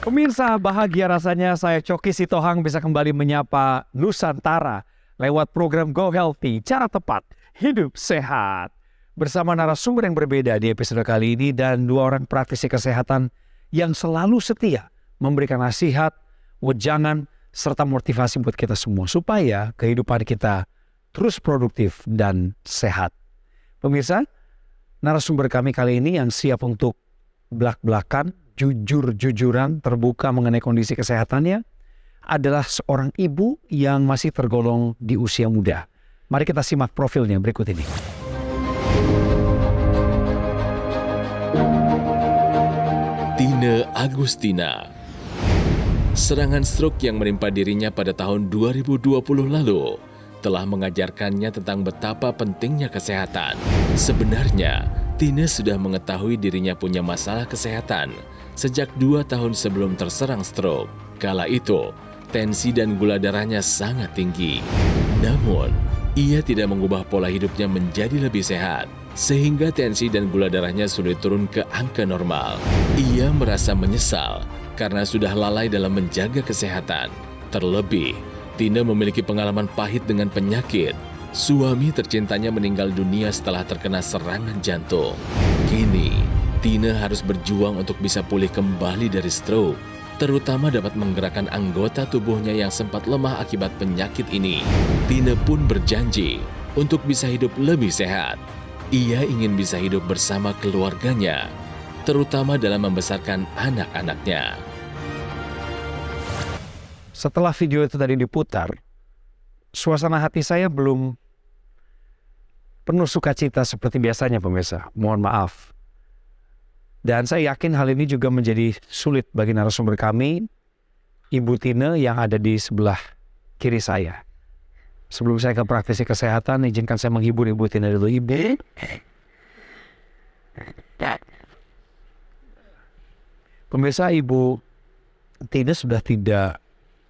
Pemirsa, bahagia rasanya saya Coki Sitohang bisa kembali menyapa Nusantara lewat program Go Healthy, cara tepat, hidup sehat. Bersama narasumber yang berbeda di episode kali ini dan dua orang praktisi kesehatan yang selalu setia memberikan nasihat, wejangan, serta motivasi buat kita semua supaya kehidupan kita terus produktif dan sehat. Pemirsa, narasumber kami kali ini yang siap untuk belak-belakan, jujur-jujuran, terbuka mengenai kondisi kesehatannya adalah seorang ibu yang masih tergolong di usia muda. Mari kita simak profilnya berikut ini. Tine Agustina. Serangan stroke yang menimpa dirinya pada tahun 2020 lalu telah mengajarkannya tentang betapa pentingnya kesehatan. Sebenarnya, Tine sudah mengetahui dirinya punya masalah kesehatan sejak 2 tahun sebelum terserang stroke. Kala itu, tensi dan gula darahnya sangat tinggi. Namun, ia tidak mengubah pola hidupnya menjadi lebih sehat, sehingga tensi dan gula darahnya sulit turun ke angka normal. Ia merasa menyesal karena sudah lalai dalam menjaga kesehatan. Terlebih, Tine memiliki pengalaman pahit dengan penyakit. Suami tercintanya meninggal dunia setelah terkena serangan jantung. Kini, Tine harus berjuang untuk bisa pulih kembali dari stroke, terutama dapat menggerakkan anggota tubuhnya yang sempat lemah akibat penyakit ini. Tine pun berjanji untuk bisa hidup lebih sehat. Ia ingin bisa hidup bersama keluarganya, terutama dalam membesarkan anak-anaknya. Setelah video itu tadi diputar, suasana hati saya belum penuh sukacita seperti biasanya, pemirsa. Mohon maaf. Dan saya yakin hal ini juga menjadi sulit bagi narasumber kami, Ibu Tine yang ada di sebelah kiri saya. Sebelum saya ke praktisi kesehatan, izinkan saya menghibur Ibu Tine dulu. Ibu. Pemirsa, Ibu Tine sudah tidak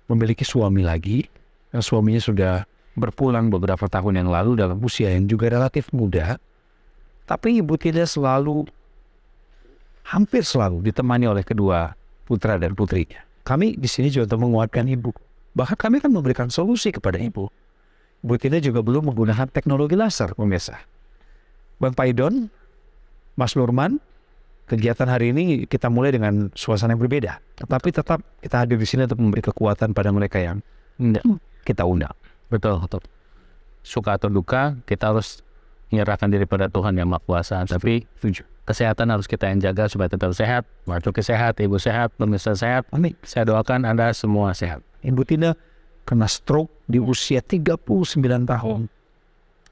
memiliki suami lagi. Suaminya sudah berpulang beberapa tahun yang lalu dalam usia yang juga relatif muda. Tapi Ibu Tine hampir selalu ditemani oleh kedua putra dan putrinya. Kami di sini juga untuk menguatkan ibu. Bahkan kami akan memberikan solusi kepada ibu. Ibu Tine juga belum menggunakan teknologi laser, pemirsa. Bang Paidon, Mas Nurman, kegiatan hari ini kita mulai dengan suasana yang berbeda. Tetapi tetap kita hadir di sini untuk memberi kekuatan pada mereka yang kita undang. Betul. Suka atau duka, kita harus menyerahkan diri pada Tuhan yang Maha Kuasa. Tapi kesehatan harus kita yang jaga supaya tetap sehat. Coki sehat, Ibu sehat, pemirsa sehat. Amin. Saya doakan Anda semua sehat. Ibu Tine kena stroke di usia 39 tahun.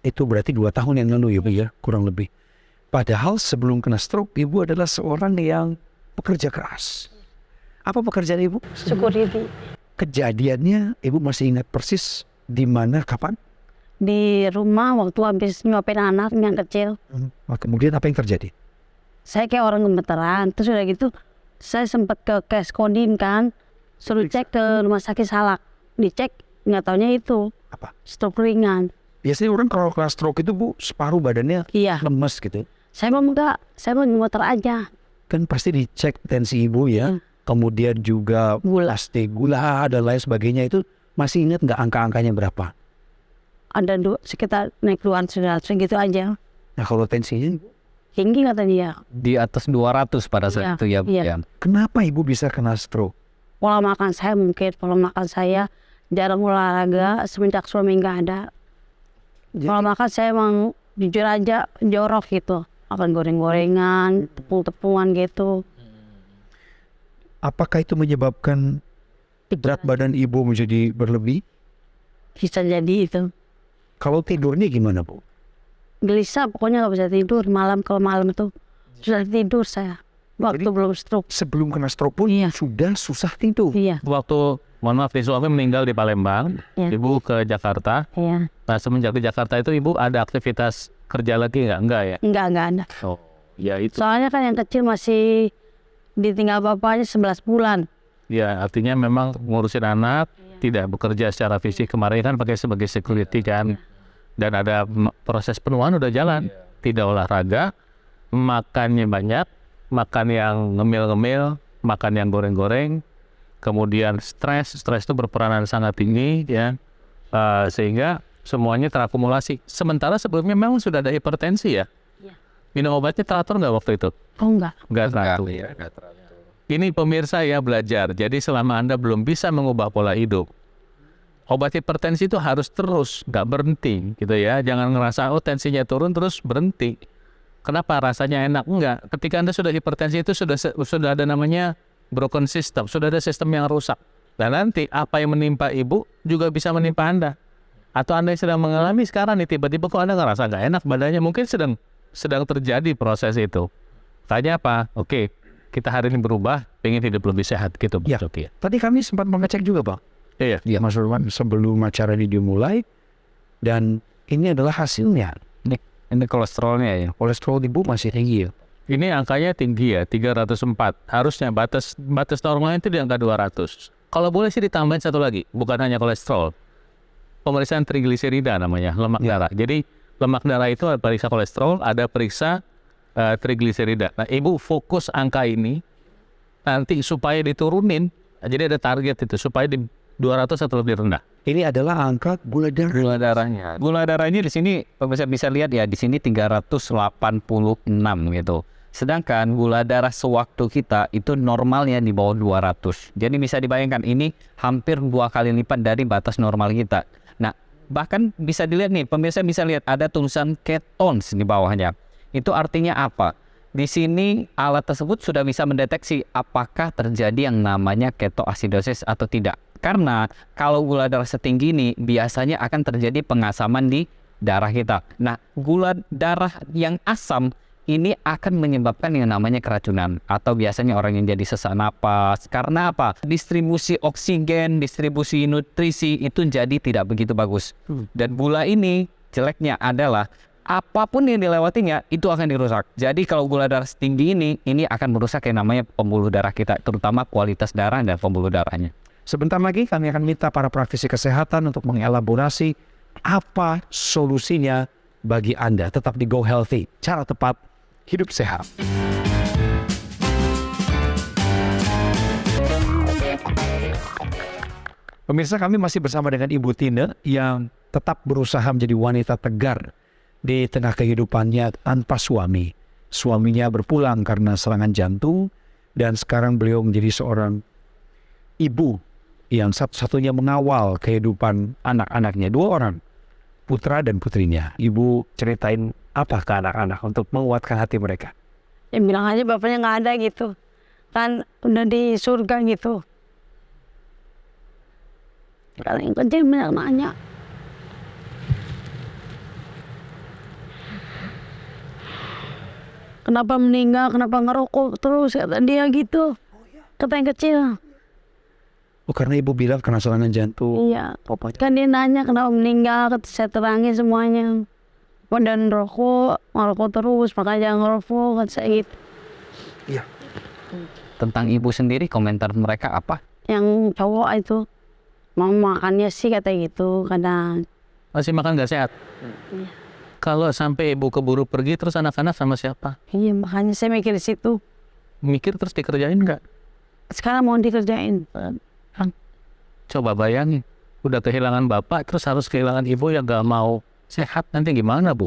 Itu berarti 2 tahun yang lalu ya, Bu, ya, kurang lebih. Padahal sebelum kena stroke, Ibu adalah seorang yang pekerja keras. Apa pekerjaan Ibu? Security. Kejadiannya Ibu masih ingat persis di mana, kapan? Di rumah waktu habis nyuapin anak yang kecil. Kemudian apa yang terjadi? Saya kayak orang gemeteran. Terus udah gitu, saya sempat ke Keskodim kan. Suruh cek ke rumah sakit Salak. Dicek, nggak taunya itu. Apa? Stroke ringan. Biasanya orang kalau kena stroke itu, Bu, separuh badannya lemes gitu. Saya mau enggak, saya mau gemeter aja. Kan pasti dicek tensi Ibu ya. Kemudian juga pasti gula dan lain sebagainya. Itu masih ingat nggak angka-angkanya berapa? Ada sekitar naik 200 segitu aja. Nah kalau tensinya Tinggi katanya ya. Di atas 200 pada saat itu ya. Iya. Kenapa Ibu bisa kena stroke? Pola makan saya mungkin, pola makan saya jarang olahraga semenjak suami nggak ada. Pola makan saya emang jujur aja jorok gitu. Makan goreng-gorengan, tepung-tepungan gitu. Apakah itu menyebabkan berat badan Ibu menjadi berlebih? Bisa jadi itu. Kalau tidurnya gimana, Bu? Gelisah, pokoknya nggak bisa tidur. Kalau malam itu susah tidur saya. Waktu Jadi, belum stroke. Sebelum kena stroke pun sudah susah tidur. Iya. Waktu, mohon maaf, suami meninggal di Palembang, Ibu ke Jakarta. Iya. Nah semenjak di Jakarta itu Ibu ada aktivitas kerja lagi nggak? Enggak ya? Enggak ada. Oh, ya itu. Soalnya kan yang kecil masih ditinggal bapaknya 11 bulan. Ya artinya memang ngurusin anak, tidak bekerja secara fisik. Kemarin kan pakai sebagai security kan. Dan ada proses penuaan udah jalan. Tidak olahraga, makannya banyak, makan yang ngemil-ngemil, makan yang goreng-goreng, kemudian stres itu berperanan sangat tinggi ya, sehingga semuanya terakumulasi. Sementara sebelumnya memang sudah ada hipertensi ya. Minum obatnya teratur nggak waktu itu? Oh enggak. Nggak teratur. Ini pemirsa ya belajar. Jadi selama Anda belum bisa mengubah pola hidup, obat hipertensi itu harus terus, nggak berhenti gitu ya. Jangan ngerasa oh tensinya turun terus berhenti. Kenapa? Rasanya enak? Enggak. Ketika Anda sudah hipertensi itu sudah ada namanya broken system, sudah ada sistem yang rusak. Dan nanti apa yang menimpa ibu juga bisa menimpa Anda. Atau Anda yang sedang mengalami sekarang nih, tiba-tiba kok Anda ngerasa nggak enak badannya, mungkin sedang terjadi proses itu. Tanya apa? Oke, kita hari ini berubah, pengen hidup lebih sehat gitu. Ya. Oke. Tadi kami sempat mengecek juga Bang. Iya. Ya Mas Nurman, sebelum acara ini dimulai, dan ini adalah hasilnya. Ini kolesterolnya ya. Kolesterol ibu masih tinggi ya. Ini angkanya tinggi ya, 304. Harusnya batas normalnya itu di angka 200. Kalau boleh sih ditambahin satu lagi, bukan hanya kolesterol. Pemeriksaan trigliserida namanya, lemak darah. Jadi lemak darah itu ada periksa kolesterol, ada periksa trigliserida. Nah, ibu fokus angka ini nanti supaya diturunin. Jadi ada target itu supaya di 200 atau lebih rendah. Ini adalah angka gula darah. Gula darahnya. Gula darahnya di sini pemirsa bisa lihat ya, di sini 386 gitu. Sedangkan gula darah sewaktu kita itu normalnya di bawah 200. Jadi bisa dibayangkan ini hampir 2 kali lipat dari batas normal kita. Nah, bahkan bisa dilihat nih, pemirsa bisa lihat ada tulisan ketones di bawahnya. Itu artinya apa? Di sini alat tersebut sudah bisa mendeteksi apakah terjadi yang namanya ketoasidosis atau tidak. Karena kalau gula darah setinggi ini biasanya akan terjadi pengasaman di darah kita. Nah, gula darah yang asam ini akan menyebabkan yang namanya keracunan atau biasanya orang yang jadi sesak napas. Karena apa? Distribusi oksigen, distribusi nutrisi itu jadi tidak begitu bagus. Dan gula ini jeleknya adalah apapun yang dilewatinya itu akan dirusak. Jadi kalau gula darah setinggi ini akan merusak yang namanya pembuluh darah kita, terutama kualitas darah dan pembuluh darahnya. Sebentar lagi kami akan minta para praktisi kesehatan untuk mengelaborasi apa solusinya bagi Anda tetap di Go Healthy, cara tepat hidup sehat. Pemirsa, kami masih bersama dengan Ibu Tine yang tetap berusaha menjadi wanita tegar di tengah kehidupannya tanpa suami. Suaminya berpulang karena serangan jantung dan sekarang beliau menjadi seorang ibu yang satu-satunya mengawal kehidupan anak-anaknya, 2 orang, putra dan putrinya. Ibu ceritain apa ke anak-anak untuk menguatkan hati mereka? Ya bilang aja bapaknya nggak ada gitu. Kan udah di surga gitu. Kalau yang kerja banyak nanya. Kenapa meninggal, kenapa ngerokok terus, kata dia gitu. Kata yang kecil. Oh, karena ibu bilang kena serangan jantung. Iya. Kan dia nanya kenapa meninggal, saya terangin semuanya. Dan ngerokok terus, makanya jangan ngerokok, kata saya gitu. Iya. Tentang ibu sendiri, komentar mereka apa? Yang cowok itu, mau makannya sih kata gitu, kadang. Masih makan nggak sehat? Iya. Kalau sampai ibu keburu pergi, terus anak-anak sama siapa? Iya, makanya saya mikir di situ. Mikir terus dikerjain nggak? Sekarang mau dikerjain. Coba bayangin, udah kehilangan bapak, terus harus kehilangan ibu yang gak mau sehat, nanti gimana Bu?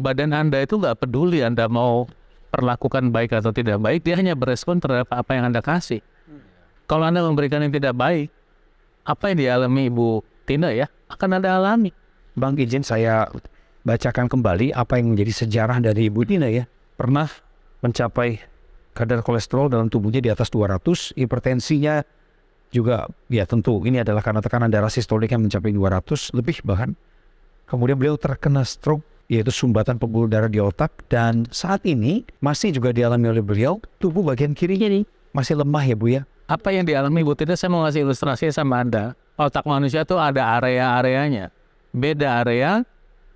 Badan Anda itu gak peduli Anda mau perlakukan baik atau tidak baik, dia hanya berespon terhadap apa yang Anda kasih. Kalau Anda memberikan yang tidak baik, apa yang dialami Ibu Tina ya, akan Anda alami. Bang, izin saya bacakan kembali apa yang menjadi sejarah dari Ibu Tina ya. Pernah mencapai kadar kolesterol dalam tubuhnya di atas 200, hipertensinya juga ya tentu ini adalah karena tekanan darah sistolik yang mencapai 200 lebih bahkan. Kemudian beliau terkena stroke, yaitu sumbatan pembuluh darah di otak, dan saat ini masih juga dialami oleh beliau tubuh bagian kiri masih lemah ya Bu ya. Apa yang dialami Ibu Tina, saya mau ngasih ilustrasi sama Anda. Otak manusia itu ada area-areanya. Beda area,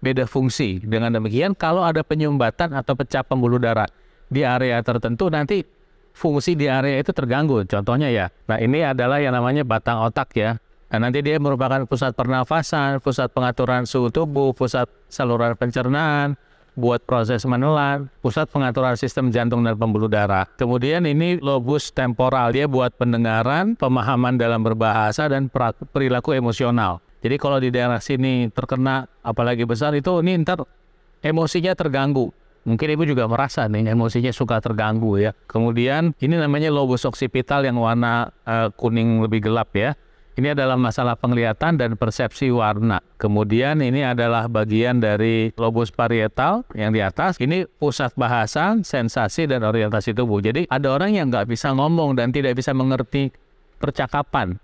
beda fungsi. Dengan demikian kalau ada penyumbatan atau pecah pembuluh darah di area tertentu, nanti fungsi di area itu terganggu. Contohnya ya, nah ini adalah yang namanya batang otak ya. Nah, nanti dia merupakan pusat pernafasan, pusat pengaturan suhu tubuh, pusat saluran pencernaan, buat proses menelan, pusat pengaturan sistem jantung dan pembuluh darah. Kemudian ini lobus temporal, dia buat pendengaran, pemahaman dalam berbahasa, dan perilaku emosional. Jadi kalau di daerah sini terkena apalagi besar itu, ini ntar emosinya terganggu. Mungkin ibu juga merasa nih emosinya suka terganggu ya. Kemudian ini namanya lobus occipital yang warna kuning lebih gelap ya. Ini adalah masalah penglihatan dan persepsi warna. Kemudian ini adalah bagian dari lobus parietal yang di atas. Ini pusat bahasa, sensasi, dan orientasi tubuh. Jadi ada orang yang nggak bisa ngomong dan tidak bisa mengerti percakapan.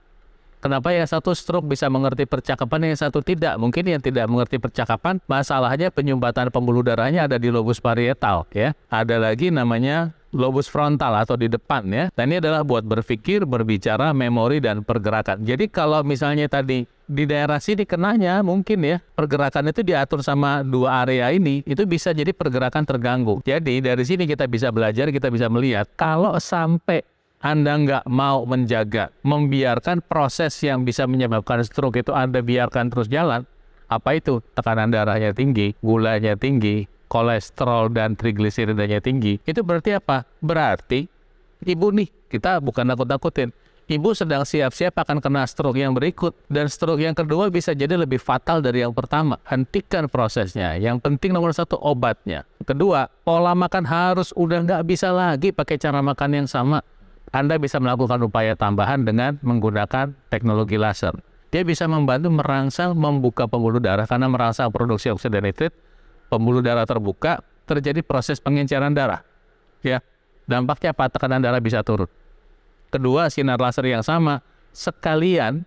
Kenapa yang satu stroke bisa mengerti percakapan, yang satu tidak? Mungkin yang tidak mengerti percakapan, masalahnya penyumbatan pembuluh darahnya ada di lobus parietal, ya. Ada lagi namanya lobus frontal atau di depan, ya. Dan ini adalah buat berpikir, berbicara, memori, dan pergerakan. Jadi kalau misalnya tadi di daerah sini kenanya mungkin ya, pergerakan itu diatur sama dua area ini, itu bisa jadi pergerakan terganggu. Jadi dari sini kita bisa belajar, kita bisa melihat kalau sampai Anda nggak mau menjaga, membiarkan proses yang bisa menyebabkan stroke itu Anda biarkan terus jalan, apa itu? Tekanan darahnya tinggi, gulanya tinggi, kolesterol dan trigliseridanya tinggi. Itu berarti apa? Berarti ibu nih, kita bukan nakut-nakutin, ibu sedang siap-siap akan kena stroke yang berikut. Dan stroke yang kedua bisa jadi lebih fatal dari yang pertama. Hentikan prosesnya. Yang penting nomor satu, obatnya. Kedua, pola makan harus udah nggak bisa lagi pakai cara makan yang sama. Anda bisa melakukan upaya tambahan dengan menggunakan teknologi laser. Dia bisa membantu merangsang membuka pembuluh darah karena merangsang produksi oksida nitrit, pembuluh darah terbuka, terjadi proses pengenceran darah. Ya, dampaknya apa? Tekanan darah bisa turun. Kedua, sinar laser yang sama sekalian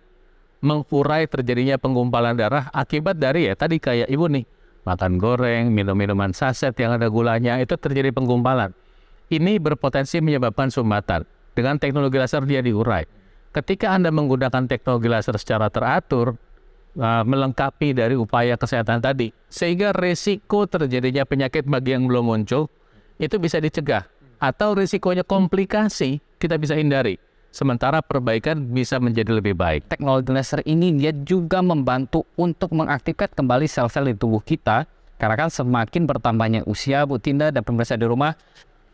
mengurai terjadinya penggumpalan darah akibat dari ya tadi kayak ibu nih, makan goreng, minum minuman saset yang ada gulanya, itu terjadi penggumpalan. Ini berpotensi menyebabkan sumbatan. Dengan teknologi laser dia diurai. Ketika Anda menggunakan teknologi laser secara teratur, melengkapi dari upaya kesehatan tadi, sehingga risiko terjadinya penyakit bagi yang belum muncul, itu bisa dicegah. Atau risikonya komplikasi, kita bisa hindari. Sementara perbaikan bisa menjadi lebih baik. Teknologi laser ini dia juga membantu untuk mengaktifkan kembali sel-sel di tubuh kita. Karena kan semakin bertambahnya usia, Bu Tina dan pemirsa di rumah,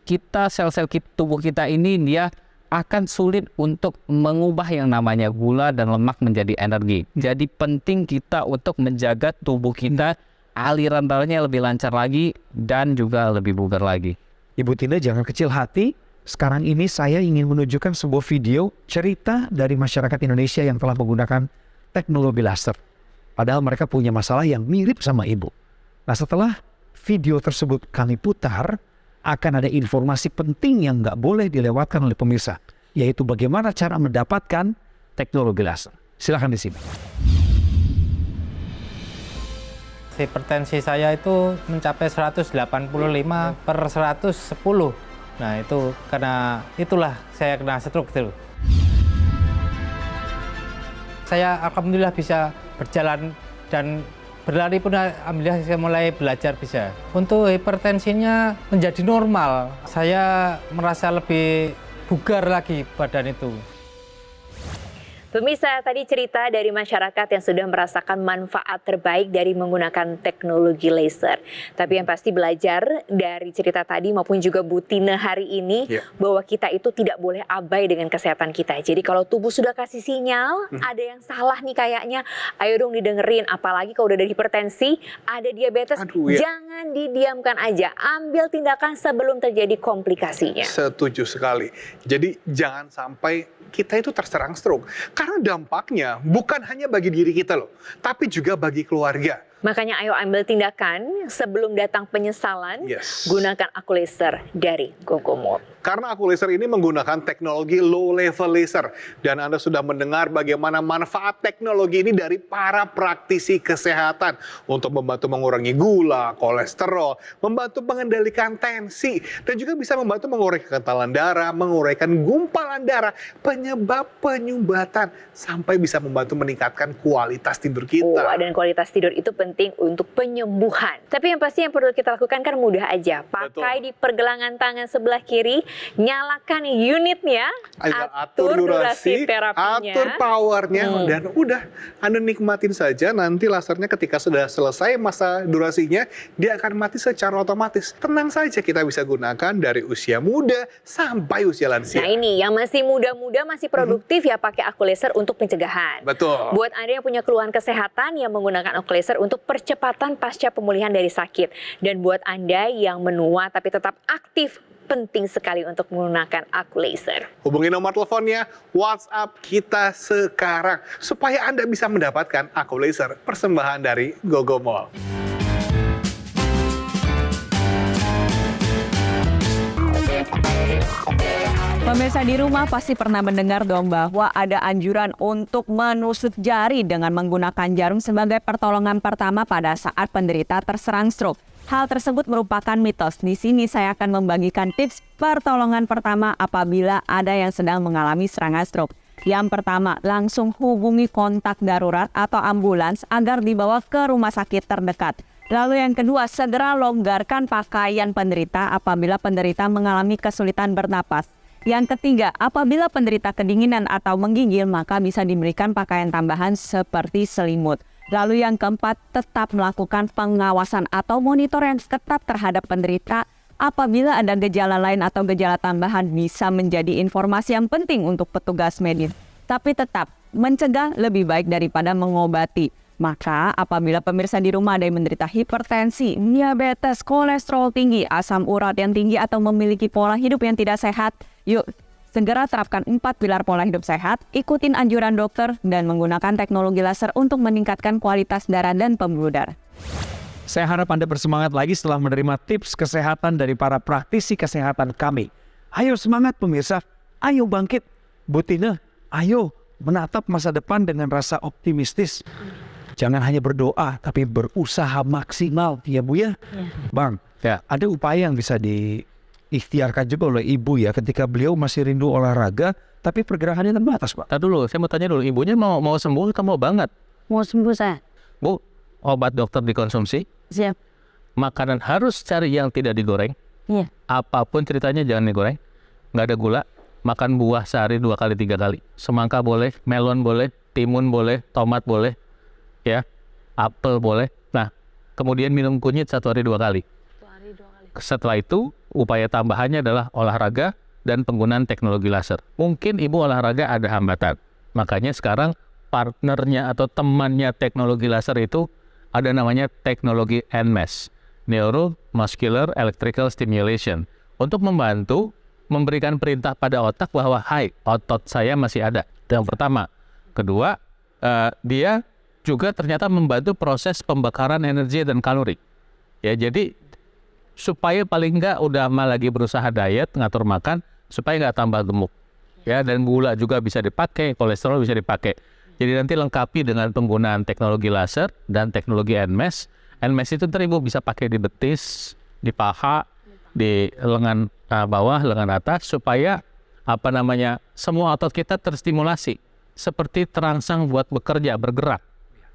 kita sel-sel tubuh kita ini dia akan sulit untuk mengubah yang namanya gula dan lemak menjadi energi. Jadi penting kita untuk menjaga tubuh kita, aliran darahnya lebih lancar lagi dan juga lebih bugar lagi. Ibu Tina jangan kecil hati. Sekarang ini saya ingin menunjukkan sebuah video cerita dari masyarakat Indonesia yang telah menggunakan teknologi laser. Padahal mereka punya masalah yang mirip sama ibu. Nah, setelah video tersebut kami putar, akan ada informasi penting yang nggak boleh dilewatkan oleh pemirsa, yaitu bagaimana cara mendapatkan teknologi laser. Silakan di sini. Hipertensi saya itu mencapai 185 per 110. Nah itu karena itulah saya kena stroke gitu. Saya alhamdulillah bisa berjalan dan berlari pun alhamdulillah saya mulai belajar bisa. Untuk hipertensinya menjadi normal. Saya merasa lebih bugar lagi badan itu. Pemirsa, tadi cerita dari masyarakat yang sudah merasakan manfaat terbaik dari menggunakan teknologi laser. Tapi yang pasti belajar dari cerita tadi maupun juga Bu Tina hari ini bahwa kita itu tidak boleh abai dengan kesehatan kita. Jadi kalau tubuh sudah kasih sinyal, ada yang salah nih kayaknya, ayo dong didengerin. Apalagi kalau udah ada hipertensi, ada diabetes, jangan didiamkan aja. Ambil tindakan sebelum terjadi komplikasinya. Setuju sekali. Jadi jangan sampai kita itu terserang stroke. Karena dampaknya bukan hanya bagi diri kita loh, tapi juga bagi keluarga. Makanya ayo ambil tindakan sebelum datang penyesalan. Gunakan aku laser dari Gogomol. Karena aku laser ini menggunakan teknologi low level laser. Dan Anda sudah mendengar bagaimana manfaat teknologi ini dari para praktisi kesehatan. Untuk membantu mengurangi gula, kolesterol, membantu mengendalikan tensi. Dan juga bisa membantu mengurai kekentalan darah, menguraikan gumpalan darah, penyebab penyumbatan. Sampai bisa membantu meningkatkan kualitas tidur kita. Dan kualitas tidur itu penting penting untuk penyembuhan. Tapi yang pasti yang perlu kita lakukan kan mudah aja. Pakai di pergelangan tangan sebelah kiri, nyalakan unitnya, atur durasi terapinya, atur powernya, dan udah Anda nikmatin saja. Nanti lasernya ketika sudah selesai masa durasinya, dia akan mati secara otomatis. Tenang saja, kita bisa gunakan dari usia muda sampai usia lansia. Nah ini, yang masih muda-muda, masih produktif ya pakai aku laser untuk pencegahan. Betul. Buat Anda yang punya keluhan kesehatan yang menggunakan aku laser untuk percepatan pasca pemulihan dari sakit. Dan buat Anda yang menua tapi tetap aktif, penting sekali untuk menggunakan aku laser. Hubungi nomor teleponnya, WhatsApp kita sekarang supaya Anda bisa mendapatkan aku laser persembahan dari Gogo Mall. Pemirsa di rumah pasti pernah mendengar dong bahwa ada anjuran untuk menusuk jari dengan menggunakan jarum sebagai pertolongan pertama pada saat penderita terserang stroke. Hal tersebut merupakan mitos. Di sini saya akan membagikan tips pertolongan pertama apabila ada yang sedang mengalami serangan stroke. Yang pertama, langsung hubungi kontak darurat atau ambulans agar dibawa ke rumah sakit terdekat. Lalu yang kedua, segera longgarkan pakaian penderita apabila penderita mengalami kesulitan bernapas. Yang ketiga, apabila penderita kedinginan atau menggigil, maka bisa diberikan pakaian tambahan seperti selimut. Lalu yang keempat, tetap melakukan pengawasan atau monitor yang ketat terhadap penderita. Apabila ada gejala lain atau gejala tambahan, bisa menjadi informasi yang penting untuk petugas medis. Tapi tetap, mencegah lebih baik daripada mengobati. Maka apabila pemirsa di rumah ada yang menderita hipertensi, diabetes, kolesterol tinggi, asam urat yang tinggi, atau memiliki pola hidup yang tidak sehat, yuk segera terapkan 4 pilar pola hidup sehat, ikutin anjuran dokter, dan menggunakan teknologi laser untuk meningkatkan kualitas darah dan pembuluh darah. Saya harap Anda bersemangat lagi setelah menerima tips kesehatan dari para praktisi kesehatan kami. Ayo semangat pemirsa, ayo bangkit. Bu Tina, ayo menatap masa depan dengan rasa optimistis. Jangan hanya berdoa, tapi berusaha maksimal, ya Bu ya? Bang, ada upaya yang bisa diikhtiarkan juga oleh Ibu ya, ketika beliau masih rindu olahraga, tapi pergerakannya terbatas, Pak. Tadi dulu, saya mau tanya dulu, ibunya mau sembuh atau mau banget? Mau sembuh saya. Bu, obat dokter dikonsumsi, Siap. makanan harus cari yang tidak digoreng. Iya. Apapun ceritanya jangan digoreng, nggak ada gula. Makan buah sehari 2 kali 3 kali. Semangka boleh, melon boleh, timun boleh, tomat boleh, ya, apel boleh. Nah, kemudian minum kunyit 1 hari 2 kali. Setelah itu, upaya tambahannya adalah olahraga dan penggunaan teknologi laser. Mungkin ibu olahraga ada hambatan. Makanya sekarang partnernya atau temannya teknologi laser itu ada namanya teknologi NMES, Neuromuscular Electrical Stimulation, untuk membantu memberikan perintah pada otak bahwa, hai, otot saya masih ada. Itu yang pertama. Kedua, dia juga ternyata membantu proses pembakaran energi dan kalori. Ya, jadi supaya paling nggak udah lagi berusaha diet, ngatur makan, supaya nggak tambah gemuk. Ya, dan gula juga bisa dipakai, kolesterol bisa dipakai. Jadi nanti lengkapi dengan penggunaan teknologi laser dan teknologi NMES. NMES itu ntar ibu bisa pakai di betis, di paha, di lengan bawah, lengan atas, supaya semua otot kita terstimulasi seperti terangsang buat bekerja, bergerak.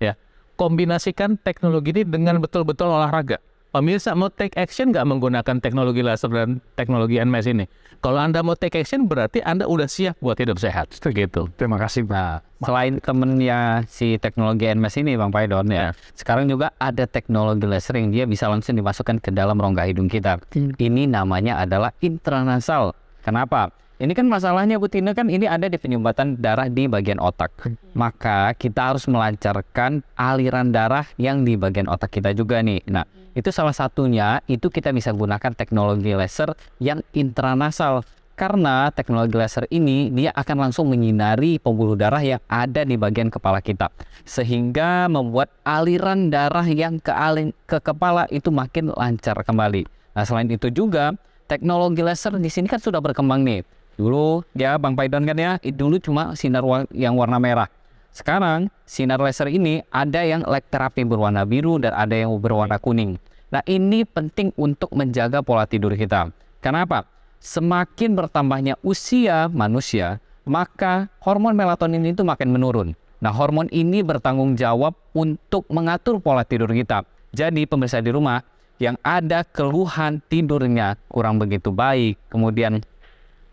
Ya, kombinasikan teknologi ini dengan betul-betul olahraga. Pemirsa mau take action nggak menggunakan teknologi laser dan teknologi NMES ini? Kalau Anda mau take action berarti Anda udah siap buat hidup sehat. Gitu. Terima kasih, Pak. Selain temennya si teknologi NMES ini Bang Paidon ya, sekarang juga ada teknologi laser yang dia bisa langsung dimasukkan ke dalam rongga hidung kita. Ini namanya adalah intranasal. Kenapa? Ini kan masalahnya Bu Tina, kan ini ada di penyumbatan darah di bagian otak. Maka kita harus melancarkan aliran darah yang di bagian otak kita juga nih. Nah, itu salah satunya, itu kita bisa gunakan teknologi laser yang intranasal. Karena teknologi laser ini dia akan langsung menyinari pembuluh darah yang ada di bagian kepala kita, sehingga membuat aliran darah yang ke kepala itu makin lancar kembali. Nah, selain itu juga teknologi laser di sini kan sudah berkembang nih. Dulu ya Bang Paidon kan ya, dulu cuma sinar yang warna merah. Sekarang sinar laser ini ada yang light therapy berwarna biru dan ada yang berwarna kuning. Nah, ini penting untuk menjaga pola tidur kita. Kenapa? Semakin bertambahnya usia manusia, maka hormon melatonin itu makin menurun. Nah, hormon ini bertanggung jawab untuk mengatur pola tidur kita. Jadi pemirsa di rumah yang ada keluhan tidurnya kurang begitu baik, kemudian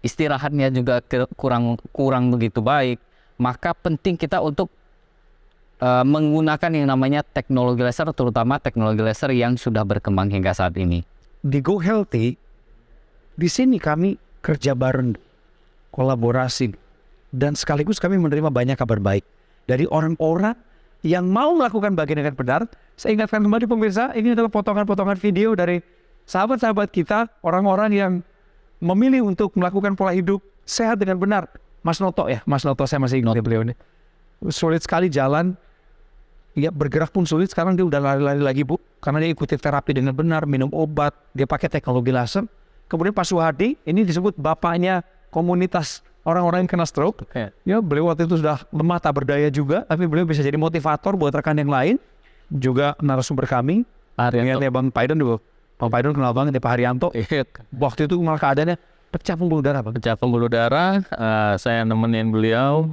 istirahatnya juga kurang begitu baik, maka penting kita untuk menggunakan yang namanya teknologi laser, terutama teknologi laser yang sudah berkembang hingga saat ini. Di Go Healthy, di sini kami kerja bareng, kolaborasi, dan sekaligus kami menerima banyak kabar baik dari orang-orang yang mau melakukan bagian dengan benar. Saya ingatkan kembali pemirsa, ini adalah potongan-potongan video dari sahabat-sahabat kita, orang-orang yang memilih untuk melakukan pola hidup sehat dengan benar. Mas Noto ya, Mas Noto, saya masih ingat beliau ini. Sulit sekali jalan, ya bergerak pun sulit. Sekarang dia udah lari-lari lagi Bu, karena dia ikuti terapi dengan benar, minum obat, dia pakai teknologi laser. Kemudian Pak Suhadi, ini disebut bapaknya komunitas orang-orang yang kena stroke. Ya, beliau waktu itu sudah lemah tak berdaya juga, tapi beliau bisa jadi motivator buat rekan yang lain. Juga narasumber kami, ya Bang Paidon dulu. Bang Paidon kenal banget ya Pak Haryanto. Waktu itu malah keadaannya pecah pembuluh darah, Bang. Pecah pembuluh darah, saya nemenin beliau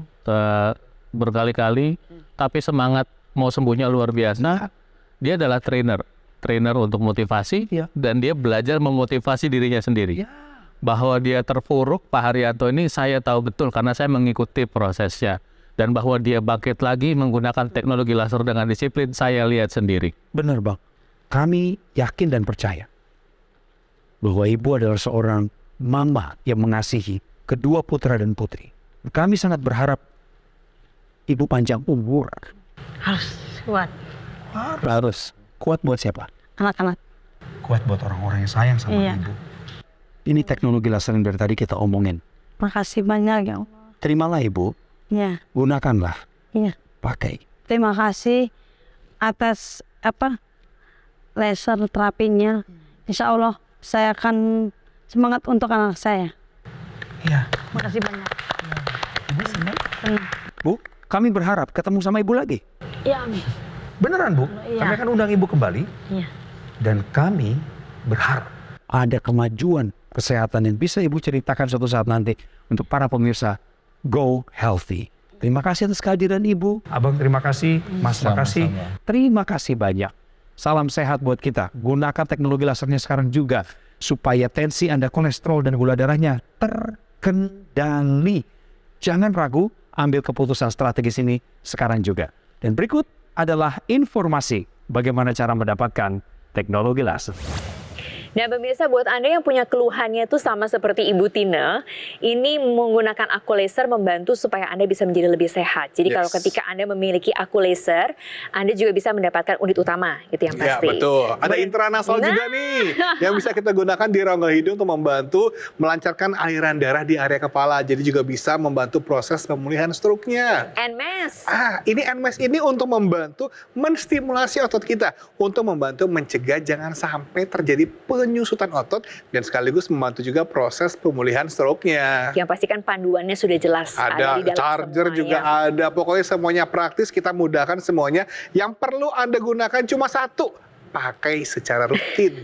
berkali-kali, tapi semangat mau sembuhnya luar biasa. Dia adalah trainer untuk motivasi, dan dia belajar memotivasi dirinya sendiri. Bahwa dia terpuruk, Pak Haryanto ini saya tahu betul karena saya mengikuti prosesnya. Dan bahwa dia bangkit lagi menggunakan teknologi laser dengan disiplin, saya lihat sendiri. Benar Bang, kami yakin dan percaya bahwa Ibu adalah seorang mama yang mengasihi kedua putra dan putri. Kami sangat berharap Ibu panjang umur. Harus kuat. Harus kuat buat siapa? Anak-anak. Kuat buat orang-orang yang sayang sama Ibu. Ini teknologi laser yang dari tadi kita omongin. Makasih banyak ya Allah. Terimalah Ibu, Ya, gunakanlah, iya. pakai. Terima kasih atas laser terapinya. Insya Allah saya akan semangat untuk anak saya. Iya. Makasih banyak. Ibu senang? Senang. Bu, kami berharap ketemu sama Ibu lagi. Iya, amin. Beneran Bu, Iya. kami akan undang Ibu kembali. Iya. Dan kami berharap ada kemajuan kesehatan yang bisa Ibu ceritakan suatu saat nanti untuk para pemirsa Go Healthy. Terima kasih atas kehadiran Ibu. Abang terima kasih, Mas makasih. Terima kasih banyak. Salam sehat buat kita. Gunakan teknologi lasernya sekarang juga supaya tensi Anda, kolesterol dan gula darahnya terkendali. Jangan ragu, ambil keputusan strategis ini sekarang juga. Dan berikut adalah informasi bagaimana cara mendapatkan teknologi laser. Nah pemirsa, buat Anda yang punya keluhannya tuh sama seperti Ibu Tina, ini menggunakan aku laser membantu supaya Anda bisa menjadi lebih sehat. Jadi kalau ketika Anda memiliki aku laser, Anda juga bisa mendapatkan unit utama, gitu yang pasti. Ya betul, ada intranasal juga nih, yang bisa kita gunakan di rongga hidung untuk membantu melancarkan aliran darah di area kepala. Jadi juga bisa membantu proses pemulihan stroke-nya. NMAS. Ini NMAS ini untuk membantu menstimulasi otot kita, untuk membantu mencegah jangan sampai terjadi penyusutan otot dan sekaligus membantu juga proses pemulihan stroke-nya. Yang pastikan panduannya sudah jelas. Ada di dalam charger semua, juga ya. ada. Pokoknya semuanya praktis, kita mudahkan semuanya. Yang perlu Anda gunakan cuma satu, pakai secara rutin.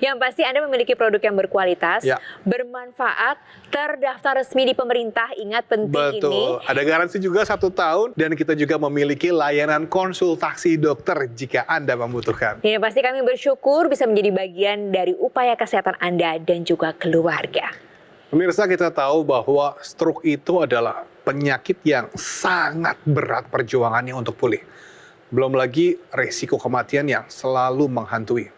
Yang pasti Anda memiliki produk yang berkualitas, Ya. bermanfaat, terdaftar resmi di pemerintah. Ingat penting ini. Betul, ada garansi juga 1 tahun dan kita juga memiliki layanan konsultasi dokter jika Anda membutuhkan. Yang pasti kami bersyukur bisa menjadi bagian dari upaya kesehatan Anda dan juga keluarga. Pemirsa, kita tahu bahwa stroke itu adalah penyakit yang sangat berat perjuangannya untuk pulih. Belum lagi resiko kematian yang selalu menghantui.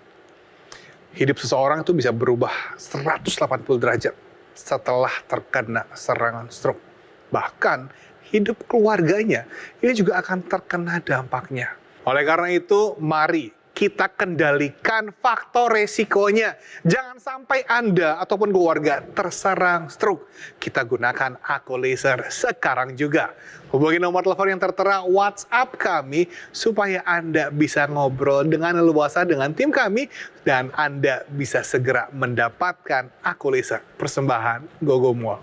Hidup seseorang itu bisa berubah 180 derajat setelah terkena serangan stroke. Bahkan hidup keluarganya ini juga akan terkena dampaknya. Oleh karena itu, mari kita kendalikan faktor resikonya. Jangan sampai Anda ataupun keluarga terserang stroke. Kita gunakan aku laser sekarang juga. Hubungi nomor telepon yang tertera WhatsApp kami supaya Anda bisa ngobrol dengan leluasa dengan tim kami dan Anda bisa segera mendapatkan aku laser persembahan Gogo Mall.